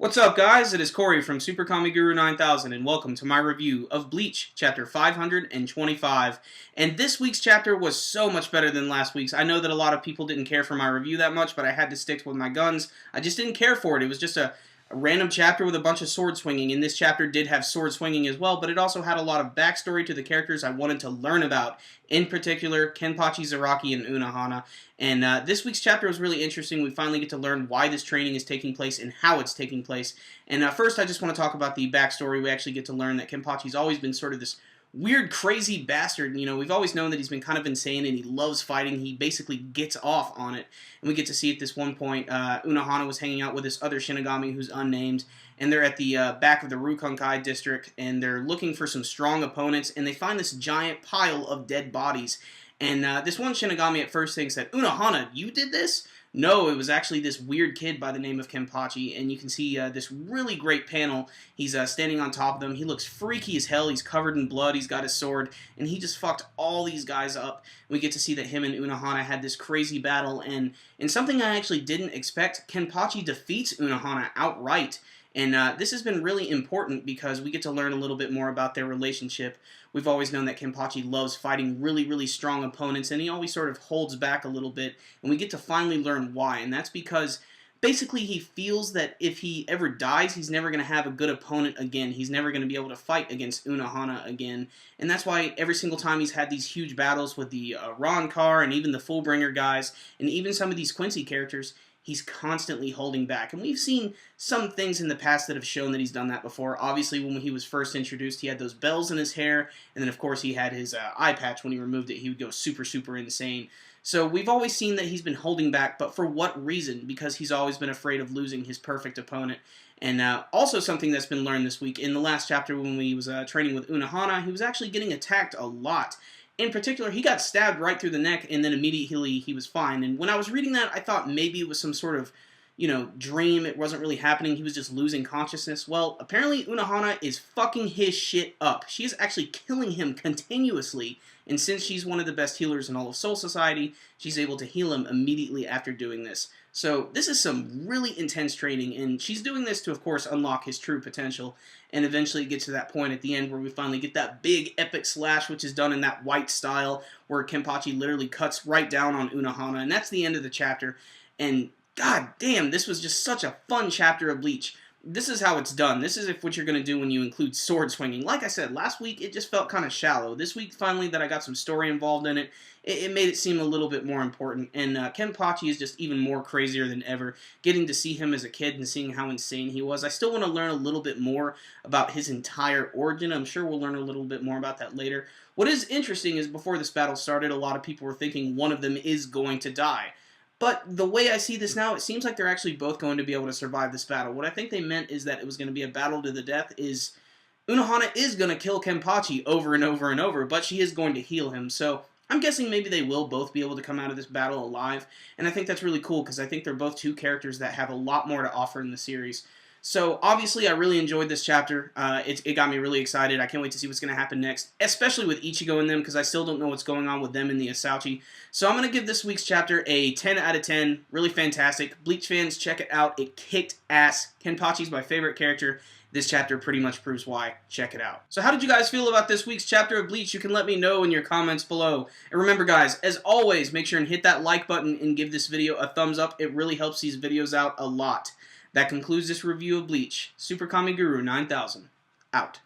What's up, guys? It is Corey from SuperKamiGuru9000, and welcome to my review of Bleach, Chapter 525. And this week's chapter was so much better than last week's. I know that a lot of people didn't care for my review that much, but I had to stick with my guns. I just didn't care for it. It was just a random chapter with a bunch of sword swinging, and this chapter did have sword swinging as well, but it also had a lot of backstory to the characters I wanted to learn about, in particular Kenpachi, Zaraki, and Unohana. And this week's chapter was really interesting. We finally get to learn why this training is taking place and how it's taking place. And first, I just want to talk about the backstory. We actually get to learn that Kenpachi's always been sort of this weird, crazy bastard. You know, we've always known that he's been kind of insane and he loves fighting. He basically gets off on it. And we get to see at this one point, Unohana was hanging out with this other Shinigami who's unnamed, and they're at the back of the Rukonkai district, and they're looking for some strong opponents, and they find this giant pile of dead bodies. And this one Shinigami at first thinks that, Unohana, you did this? No, it was actually this weird kid by the name of Kenpachi, and you can see this really great panel. He's standing on top of them. He looks freaky as hell. He's covered in blood. He's got his sword, and he just fucked all these guys up. We get to see that him and Unohana had this crazy battle, and in something I actually didn't expect, Kenpachi defeats Unohana outright. And this has been really important because we get to learn a little bit more about their relationship. We've always known that Kenpachi loves fighting really, really strong opponents, and he always sort of holds back a little bit, and we get to finally learn why. And that's because basically he feels that if he ever dies, he's never going to have a good opponent again. He's never going to be able to fight against Unohana again. And that's why every single time he's had these huge battles with the Ronkar and even the Fullbringer guys, and even some of these Quincy characters, he's constantly holding back. And we've seen some things in the past that have shown that he's done that before. Obviously, when he was first introduced, he had those bells in his hair, and then, of course, he had his eye patch. When he removed it, he would go super, super insane. So we've always seen that he's been holding back, but for what reason? Because he's always been afraid of losing his perfect opponent. And also something that's been learned this week, in the last chapter when he was training with Unohana, he was actually getting attacked a lot. In particular, he got stabbed right through the neck, and then immediately he was fine. And when I was reading that, I thought maybe it was some sort of, dream. It wasn't really happening. He was just losing consciousness. Well, apparently Unohana is fucking his shit up. She is actually killing him continuously, and since she's one of the best healers in all of Soul Society, she's able to heal him immediately after doing this. So this is some really intense training, and she's doing this to, of course, unlock his true potential, and eventually get to that point at the end where we finally get that big epic slash, which is done in that white style, where Kenpachi literally cuts right down on Unohana, and that's the end of the chapter. And god damn, this was just such a fun chapter of Bleach. This is how it's done. This is what you're going to do when you include sword swinging. Like I said, last week it just felt kind of shallow. This week, finally, that I got some story involved in it, it made it seem a little bit more important. And Kenpachi is just even more crazier than ever. Getting to see him as a kid and seeing how insane he was. I still want to learn a little bit more about his entire origin. I'm sure we'll learn a little bit more about that later. What is interesting is before this battle started, a lot of people were thinking one of them is going to die. But the way I see this now, it seems like they're actually both going to be able to survive this battle. What I think they meant is that it was going to be a battle to the death. Is Unohana is going to kill Kenpachi over and over and over, but she is going to heal him. So I'm guessing maybe they will both be able to come out of this battle alive. And I think that's really cool because I think they're both two characters that have a lot more to offer in the series. So, obviously, I really enjoyed this chapter. It got me really excited. I can't wait to see what's going to happen next, especially with Ichigo in them, because I still don't know what's going on with them in the Asauchi. So, I'm going to give this week's chapter a 10 out of 10. Really fantastic. Bleach fans, check it out. It kicked ass. Kenpachi's my favorite character. This chapter pretty much proves why. Check it out. So how did you guys feel about this week's chapter of Bleach? You can let me know in your comments below. And remember, guys, as always, make sure and hit that like button and give this video a thumbs up. It really helps these videos out a lot. That concludes this review of Bleach. SuperKamiGuru9000, out.